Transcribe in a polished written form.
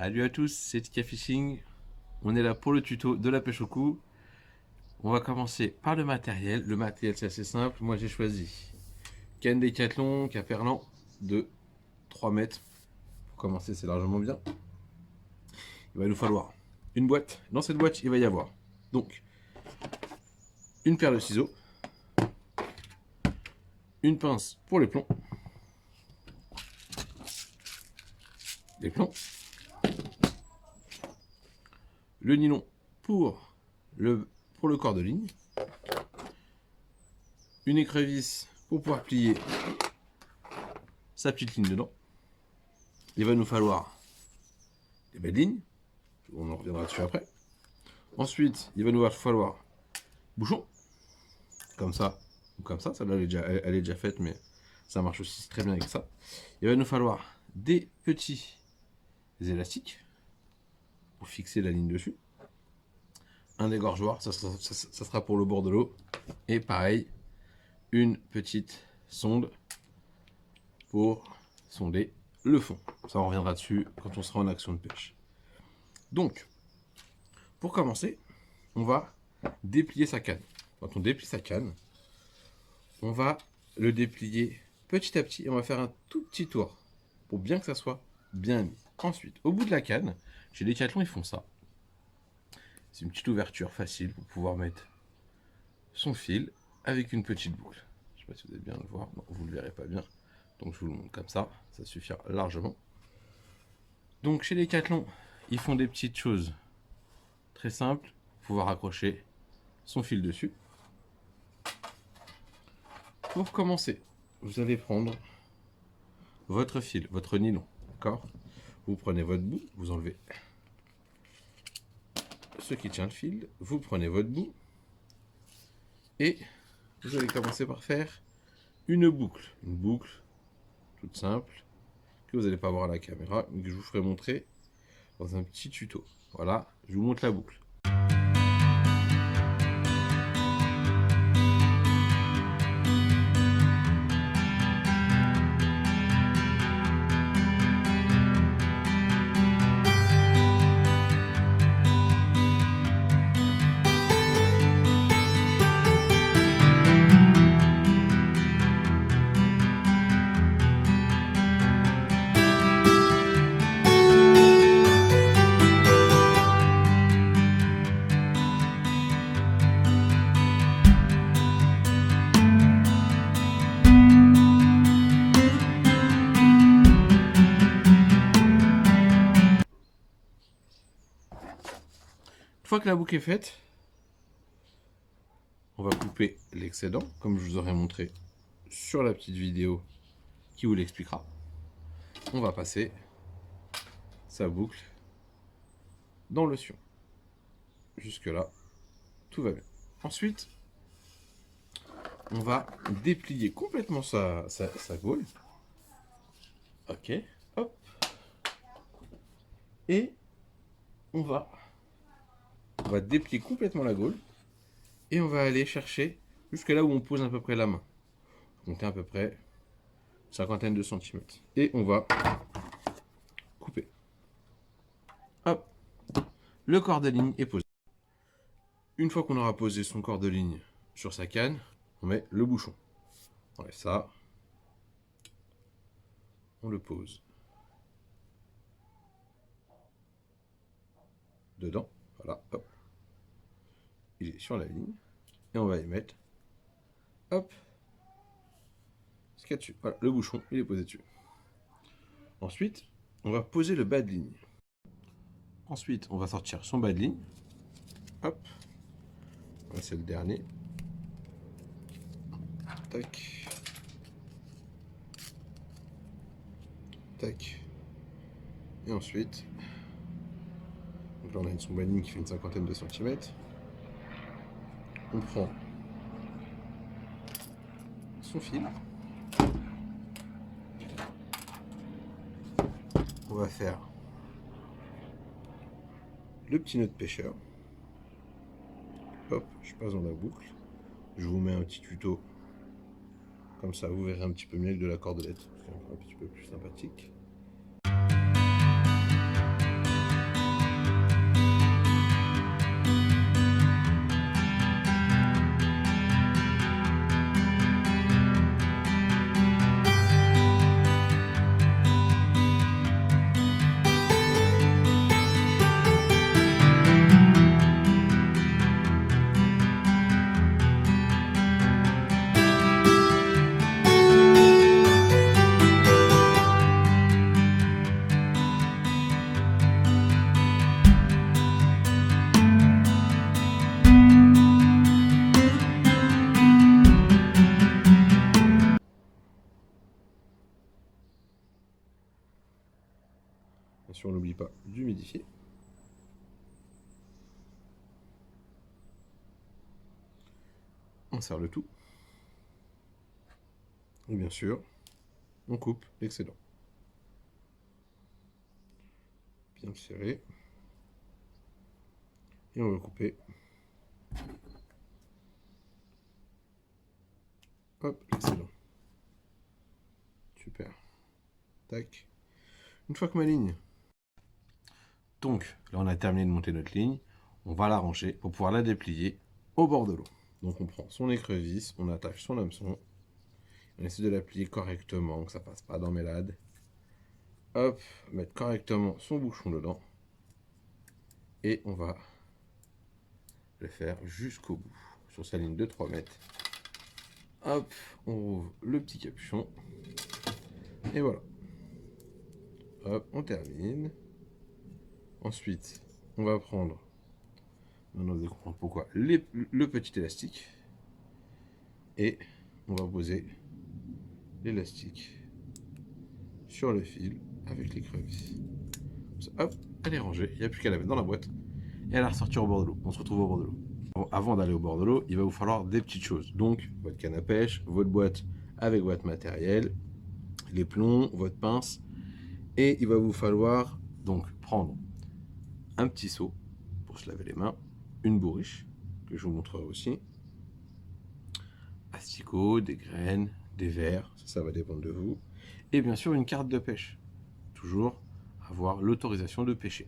Salut à tous, c'est Tika Fishing. On est là pour le tuto de la pêche au coup. On va commencer par le matériel. Le matériel, c'est assez simple. Moi, j'ai choisi canne Decathlon, Caperlan de 3 mètres. Pour commencer, c'est largement bien. Il va nous falloir une boîte. Dans cette boîte, il va y avoir donc une paire de ciseaux, une pince pour les plombs, le nylon pour le corps de ligne, une écrevisse pour pouvoir plier sa petite ligne dedans. Il va nous falloir des belles lignes, on en reviendra dessus après. Ensuite, il va nous falloir bouchon, comme ça ou comme ça. Celle-là, elle est déjà faite, mais ça marche aussi très bien avec ça. Il va nous falloir des petits élastiques pour fixer la ligne dessus. Un dégorgeoir, ça sera pour le bord de l'eau. Et pareil, une petite sonde pour sonder le fond. Ça, on reviendra dessus quand on sera en action de pêche. Donc, pour commencer, on va déplier sa canne. Quand on déplie sa canne, on va le déplier petit à petit et on va faire un tout petit tour pour bien que ça soit bien mis. Ensuite, au bout de la canne, chez Decathlon, ils font ça. C'est une petite ouverture facile pour pouvoir mettre son fil avec une petite boucle. Je ne sais pas si vous allez bien le voir, non, vous ne le verrez pas bien. Donc je vous le montre comme ça suffira largement. Donc chez Decathlon, ils font des petites choses très simples pour pouvoir accrocher son fil dessus. Pour commencer, vous allez prendre votre fil, votre nylon, d'accord? Vous prenez votre bout, vous enlevez ce qui tient le fil, vous prenez votre bout et vous allez commencer par faire une boucle toute simple que vous n'allez pas voir à la caméra, mais que je vous ferai montrer dans un petit tuto. Voilà, je vous montre la boucle. Une fois que la boucle est faite, on va couper l'excédent, comme je vous aurais montré sur la petite vidéo qui vous l'expliquera. On va passer sa boucle dans le sion. Jusque là, tout va bien. Ensuite, on va déplier complètement sa gaule. Ok, hop. Et on va déplier complètement la gaule. Et on va aller chercher jusque là où on pose à peu près la main. Compter à peu près une cinquantaine de centimètres. Et on va couper. Hop. Le corps de ligne est posé. Une fois qu'on aura posé son corps de ligne sur sa canne, on met le bouchon. On enlève ça. On le pose dedans. Voilà, hop. Il est sur la ligne. Et on va y mettre, hop, ce qu'il y a dessus. Voilà, le bouchon, il est posé dessus. Ensuite, on va poser le bas de ligne. Ensuite, on va sortir son bas de ligne. Hop. Là, c'est le dernier. Tac. Tac. Et ensuite, donc là, on a son bas de ligne qui fait une cinquantaine de centimètres. On prend son fil. On va faire le petit nœud de pêcheur. Hop, je passe dans la boucle. Je vous mets un petit tuto. Comme ça, vous verrez un petit peu mieux avec de la cordelette. C'est un petit peu plus sympathique. sûr, on n'oublie pas d'humidifier. On serre le tout. Et bien sûr, on coupe l'excédent. Bien le serrer. Et on va couper. Hop, l'excédent. Super. Tac. Une fois que ma ligne. Donc, là, on a terminé de monter notre ligne. On va la ranger pour pouvoir la déplier au bord de l'eau. Donc, on prend son écrevisse, on attache son hameçon. On essaie de la plier correctement, que ça passe pas dans mes lades. Hop, mettre correctement son bouchon dedans. Et on va le faire jusqu'au bout, sur sa ligne de 3 mètres. Hop, on ouvre le petit capuchon. Et voilà. Hop, on termine. Ensuite, on va prendre, maintenant vous allez comprendre pourquoi, le petit élastique. Et on va poser l'élastique sur le fil avec l'écrevisse. Hop, elle est rangée, il n'y a plus qu'à la mettre dans la boîte et à la ressortir au bord de l'eau. On se retrouve au bord de l'eau. Avant d'aller au bord de l'eau, il va vous falloir des petites choses. Donc, votre canne à pêche, votre boîte avec votre matériel, les plombs, votre pince. Et il va vous falloir donc prendre un petit seau pour se laver les mains, une bourriche, que je vous montrerai aussi, asticots, des graines, des verres, ça va dépendre de vous, et bien sûr une carte de pêche. Toujours avoir l'autorisation de pêcher.